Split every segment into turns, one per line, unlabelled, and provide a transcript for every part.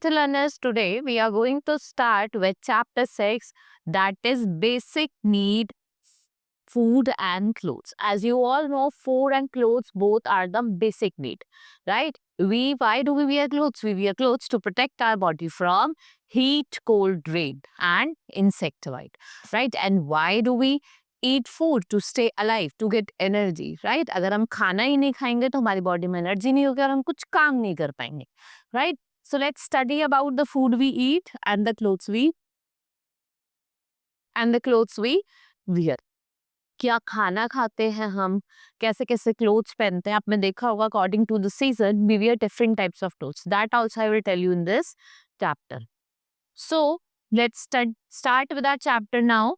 little learners, today we are going to start with chapter 6, that is basic need, food and clothes. As you all know, food and clothes both are the basic need, right? Why do we wear clothes? We wear clothes to protect our body from heat, cold, rain and insect bite, right? And why do we eat food? To stay alive, to get energy, right? अगर हम खाना ही नहीं खाएंगे तो हमारी body में energy नहीं होगी और हम कुछ काम नहीं कर पाएंगे, right? So let's study about the food we eat and the clothes we wear. क्या खाना खाते हैं हम, कैसे कैसे क्लोथ्स पहनते हैं. आपने देखा होगा according to the season we wear different types of clothes. That also I will tell you in this chapter. So let's start with our chapter now.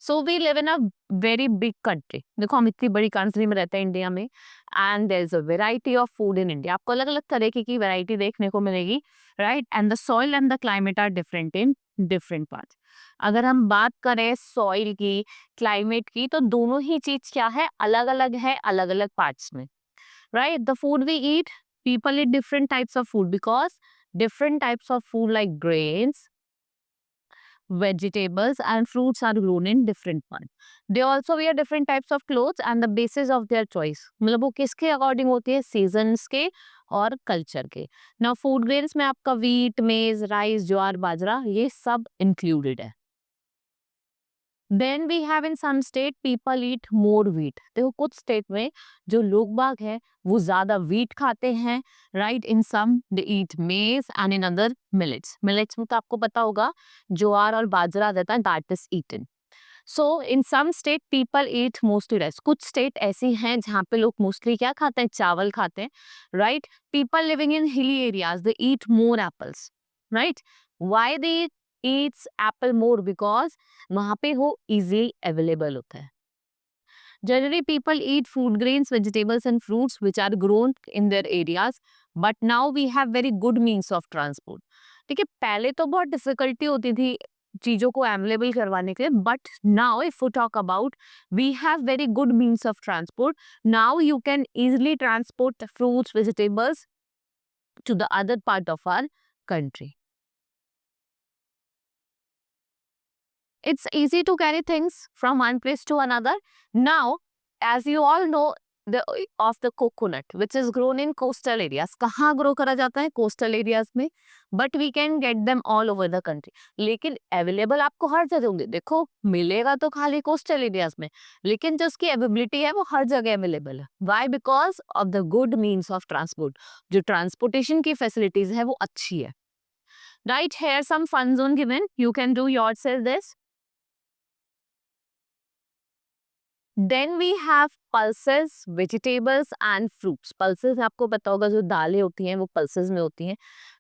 So we live in a very big country. देखो हम इतनी बड़ी country में रहते हैं India में, and there is a variety of food in India. आपको अलग अलग तरह की वैरायटी देखने को मिलेगी, right? And the soil and the climate are different in different parts. अगर हम बात करें सॉइल की, क्लाइमेट की, तो दोनों ही चीज क्या है, अलग अलग है, अलग अलग पार्ट्स में, right? The food we eat, people eat different types of food because different types of food like grains, vegetables and fruits are grown in different parts. They also wear different types of clothes and the basis of their choice. मतलब वो किसके according होती है, seasons के और culture के. Now food grains में आपका वीट, मेज, राइस, ज्वार, बाजरा, ये सब इंक्लूडेड है. Then we have in some state people eat more wheat. देखो कुछ स्टेट में जो लोग बाग है वो ज्यादा व्हीट खाते हैं, राइट? इन सम दे ईट मेज and in other millets. Millets में तो आपको पता होगा ज्वार और बाजरा रहता है, that is eaten. So in some state people eat mostly rice. कुछ स्टेट ऐसी हैं जहाँ पे लोग मोस्टली क्या खाते हैं, चावल खाते हैं, right? People living in hilly areas they eat more apples, right? Why they eats apple more? Because वहां पे वो इजीली अवेलेबल होता है. Generally people eat food grains, vegetables and fruits which are grown in their areas, but now we have very good means of transport. ठीक है, पहले तो बहुत डिफिकल्टी होती थी चीजों को अवेलेबल करवाने के लिए, but now if you talk about, we have very good means of transport. Now you can easily transport fruits, vegetables to the other part of our country. It's easy to carry things from one place to another. Now, as you all know, the coconut which is grown in coastal areas. कहाँ grow करा जाता है? Coastal areas में. But we can get them all over the country. लेकिन available आपको हर जगह होंगे. देखो मिलेगा तो खाली coastal areas में, लेकिन जो उसकी availability है वो हर जगह available है. Why? Because of the good means of transport. जो transportation की facilities है वो अच्छी है. Right, here some fun zone given. You can do yourself this. Then we have pulses, vegetables and fruits. Pulses आपको पता होगा जो दालें होती हैं वो pulses में होती हैं,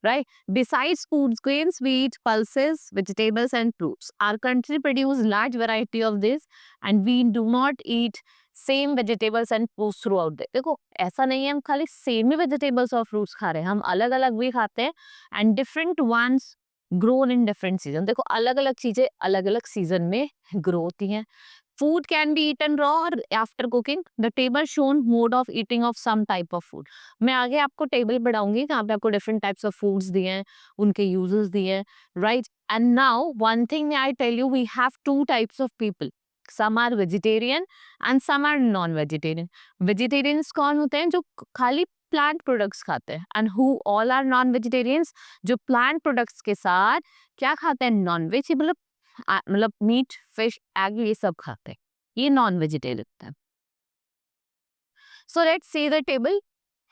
right? Besides food grains, we eat pulses, vegetables and fruits. Our country produce large variety of this and we do not eat same vegetables and fruits throughout the. देखो ऐसा नहीं है हम खाली सेम ही vegetables और fruits खा रहे हैं, हम अलग अलग भी खाते हैं and different ones grown in different season. देखो अलग अलग चीजें अलग अलग season में grow होती हैं. Food can be eaten raw or after cooking. The table shown mode of eating of some type of food. मैं आगे आपको टेबल बढ़ाऊंगी जहाँ पे आपको different types of foods दिए हैं, उनके uses दिए हैं, right? And now one thing I tell you, we have two types of people. Some are vegetarian and some are non-vegetarian. Vegetarians कौन होते हैं? जो खाली plant products खाते हैं. And who all are non-vegetarians? जो plant products के साथ क्या खाते हैं? Non-veg, मतलब मीट, फिश, एग, ये सब खाते हैं, ये नॉन वेजिटेरियन होता है. So let's see the table.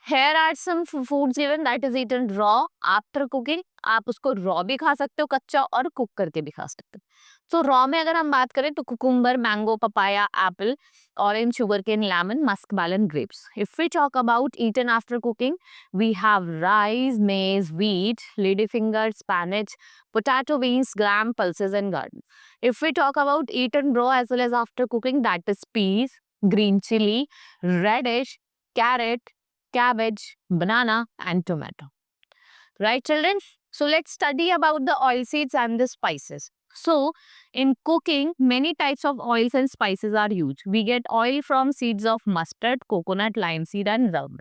Here are some foods given that is eaten raw after cooking. आप उसको raw भी खा सकते हो कच्चा और कुक करके भी खा सकते हो. तो raw में अगर हम बात करें तो cucumber, mango, papaya, apple, orange, sugarcane, lemon, muskmelon, grapes. If we talk about eaten after cooking, we have rice, maize, wheat, ladyfinger, spinach, potato, beans, gram, pulses and garden. If we talk about eaten raw as well as after cooking, that is peas, green chili, radish, carrot, cabbage, banana and tomato. Right, children? So let's study about the oilseeds and the spices. So in cooking, many types of oils and spices are used. We get oil from seeds of mustard, coconut, lime seed and rum.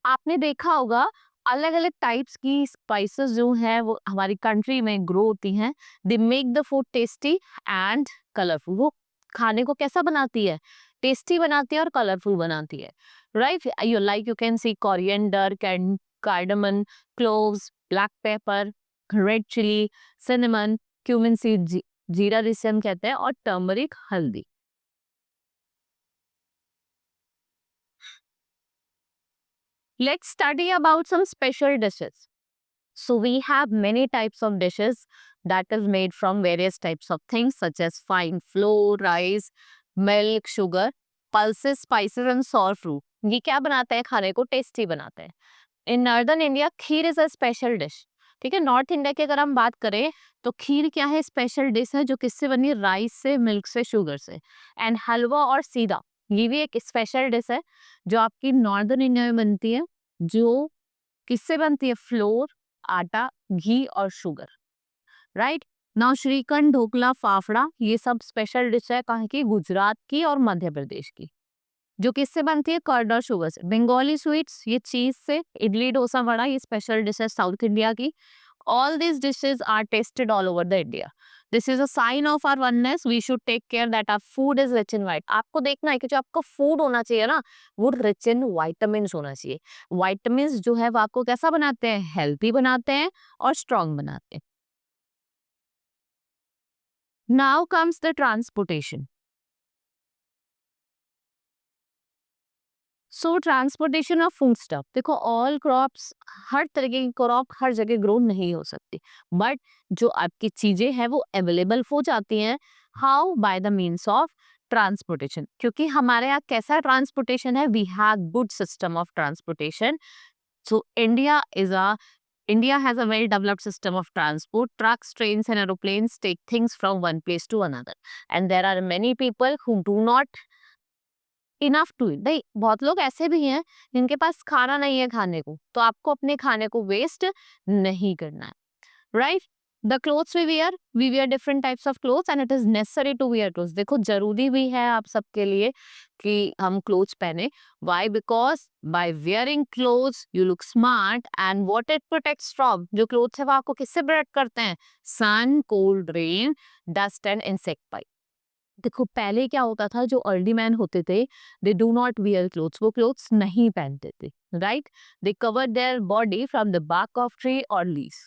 आपने देखा होगा अलग अलग types की spices जो है वो हमारी कंट्री में ग्रो होती हैं. They make the food tasty and colourful. वो खाने को कैसा बनाती है, टेस्टी बनाती है और कलरफुल बनाती है. Right, you can see coriander, cardamom, cloves, black pepper, red chilli, cinnamon, cumin seed, जीरा जिसे हम कहते हैं, और टर्मरिक, हल्दी. Let's study about some special dishes. So we have many types of dishes that is made from various types of things such as fine flour, rice, milk, sugar, pulses, spices and sour fruit. ये क्या बनाता है, खाने को tasty बनाते हैं. In northern India kheer is a special dish. ठीक है, नॉर्थ इंडिया की अगर हम बात करें तो खीर क्या है, स्पेशल डिश है जो किससे बनी है, राइस से, मिल्क से, शुगर से. एंड हलवा और सीधा, ये भी एक स्पेशल डिश है जो आपकी नॉर्दर्न इंडिया में बनती है, जो किससे बनती है, फ्लोर, आटा, घी और sugar. Right now shrikhand, dhokla, fafda, ये सब स्पेशल डिश है कहाँ की, गुजरात की और मध्य प्रदेश की, जो किससे बनती है, कर्ड और शुगर से. बंगाली स्वीट्स, ये चीज से. इडली, डोसा, वड़ा, ये स्पेशल डिश है साउथ इंडिया की. All these dishes are tasted all over the India. This is a sign of our oneness. We should take care that our food is rich in white. आपको देखना है कि जो आपका food होना चाहिए ना, वो रिच इन वाइटामिन होना चाहिए. वाइटामिन जो है वो आपको कैसा बनाते हैं, हेल्थी बनाते हैं और स्ट्रॉन्ग बनाते हैं. Now comes the transportation. So transportation of food stuff, देखो ऑल क्रॉप्स, हर तरह की क्रॉप हर जगह ग्रो नहीं हो सकती, बट जो आपकी चीजें हैं वो अवेलेबल हो जाती हैं. How, by the means of transportation. क्योंकि हमारे यहाँ कैसा ट्रांसपोर्टेशन है, we have good system of transportation. So India has a well developed system of transport. Trucks, trains and aeroplanes take things from one place to another, and there are many people who do not enough to eat. भाई बहुत लोग ऐसे भी हैं जिनके पास खाना नहीं है खाने को, तो आपको अपने खाने को वेस्ट नहीं करना है. Right, the clothes we wear different types of clothes and it is necessary to wear clothes. देखो जरूरी भी है आप सबके लिए कि हम क्लोथ्स पहने. Why, because by wearing clothes you look smart. And what it protects from, जो क्लोथ्स है वो आपको किससे प्रोटेक्ट करते हैं, sun, cold, rain, dust and insect. देखो पहले क्या होता था, जो अर्ली मैन होते थे, they do not wear clothes, वो क्लोथ्स नहीं पहनते थे. Right, they cover their body from the bark of tree or leaves.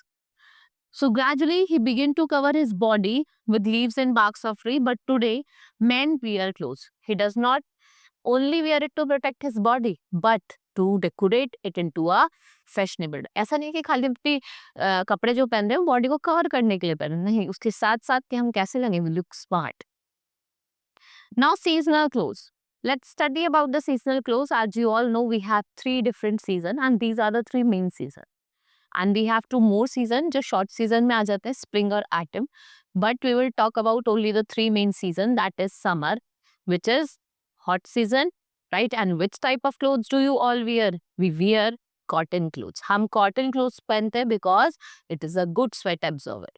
So gradually he began to cover his body with leaves and barks of tree, but today men wear clothes. He does not only wear it to protect his body, but to decorate it into a fashionable. ऐसा नहीं कि खाली अपनी कपड़े जो पहन रहे हैं बॉडी को कवर करने के लिए पहन रहे हैं, नहीं, उसके साथ साथ कि हम कैसे लगे, we look smart. Now seasonal clothes. Let's study about the seasonal clothes. As you all know, we have 3 different seasons and these are the 3 main seasons. And we have 2 more seasons जो short season में आ जाते हैं, spring और autumn. But we will talk about only the 3 main season, that is summer, which is hot season, right? And which type of clothes do you all wear? We wear cotton clothes. हम cotton clothes पहनते हैं because it is a good sweat absorber.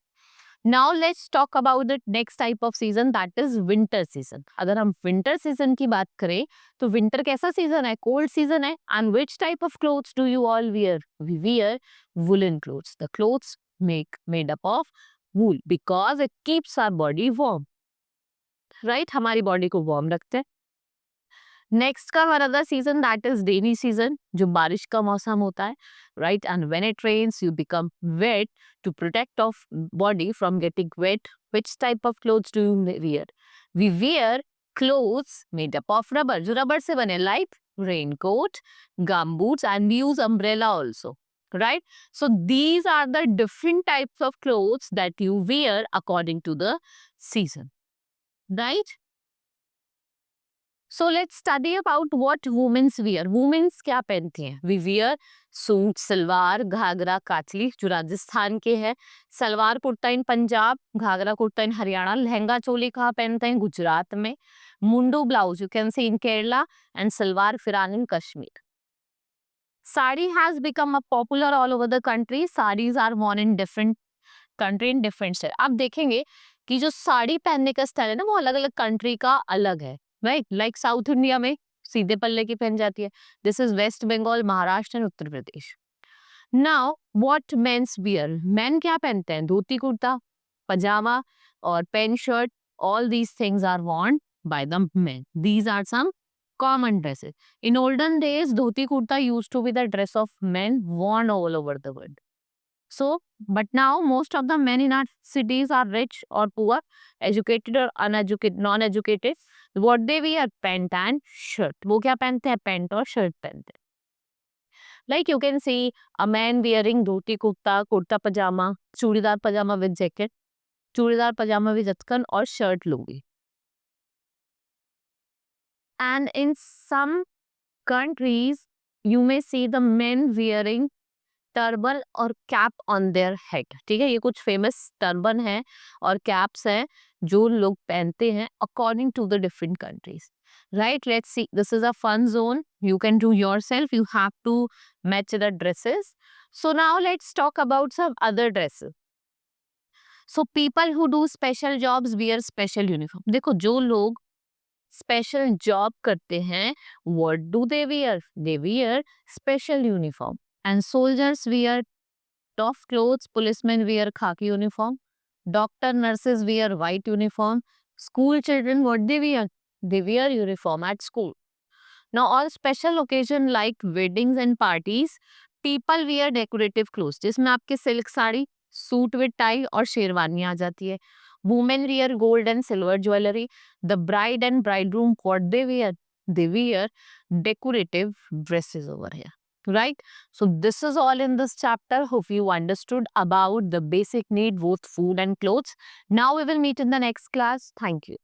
Now let's talk about the next type of season, that is winter season. अगर हम winter season की बात करें तो winter कैसा season है, cold season है. And which type of clothes do you all wear? We wear woolen clothes. The clothes made up of wool because it keeps our body warm. Right, हमारी body को warm रखते हैं. Next का another season, that is rainy season, जो बारिश का मौसम होता है. Right, and when it rains you become wet. To protect of body from getting wet, which type of clothes do you wear? We wear clothes made up of rubber, जो rubber से बने, like raincoat, gum boots and use umbrella also. Right, so these are the different types of clothes that you wear according to the season. Right, so let's study about what women's wear. Women's क्या पहनती हैं? We wear suit, salwar, ghagra, kachli, जो राजस्थान के हैं. सलवार कुर्ता इन पंजाब, घाघरा कुर्ता इन हरियाणा, लहंगा चोली कहाँ पहनते हैं, गुजरात में. Mundu blouse you can see in Kerala and salwar phiran in Kashmir. Sari has become a popular all over the country. Sarees are worn in different country in different style. आप देखेंगे कि जो साड़ी पहनने का स्टाइल है ना, वो अलग अलग कंट्री का अलग है. राइट, लाइक साउथ इंडिया में सीधे पल्ले की पहन जाती है. This is West Bengal, Maharashtra and Uttar Pradesh. Now what mens wear, men क्या पहनते हैं? धोती कुर्ता, पजामा और pant shirt, all these things are worn by the men. These are some common dresses. In olden days, dhoti kurta used to be the dress of men worn all over the world. So, but now most of the men in our cities are rich or poor, educated or uneducated, non-educated. What they wear? Pant and shirt. वो क्या पहनते हैं? Pant और shirt पहनते हैं. Like you can see a man wearing dhoti kurta, kurta pajama, churidar pajama with jacket, churidar pajama with जटकन और shirt lungi. And in some countries, you may see the men wearing turban और cap on their head. ठीक है, ये कुछ famous turban है और caps हैं जो लोग पहनते हैं according to the different countries. Right, let's see, this is a fun zone. You can do yourself, you have to match the dresses. So now let's talk about some other dresses. So people who do special jobs wear special uniform. देखो, जो लोग special job करते हैं, what do they wear? They wear special uniform. And soldiers wear tough clothes, policemen wear khaki uniform, doctor, nurses wear white uniform, school children, what they wear? They wear uniform at school. Now, on special occasion like weddings and parties, people wear decorative clothes, जिसमें आपके silk sari, suit with tie और शेरवानी आ जाती है. Women wear gold and silver jewelry. The bride and bridegroom, what they wear? They wear decorative dresses over here. Right? So this is all in this chapter. Hope you understood about the basic need, both food and clothes. Now we will meet in the next class. Thank you.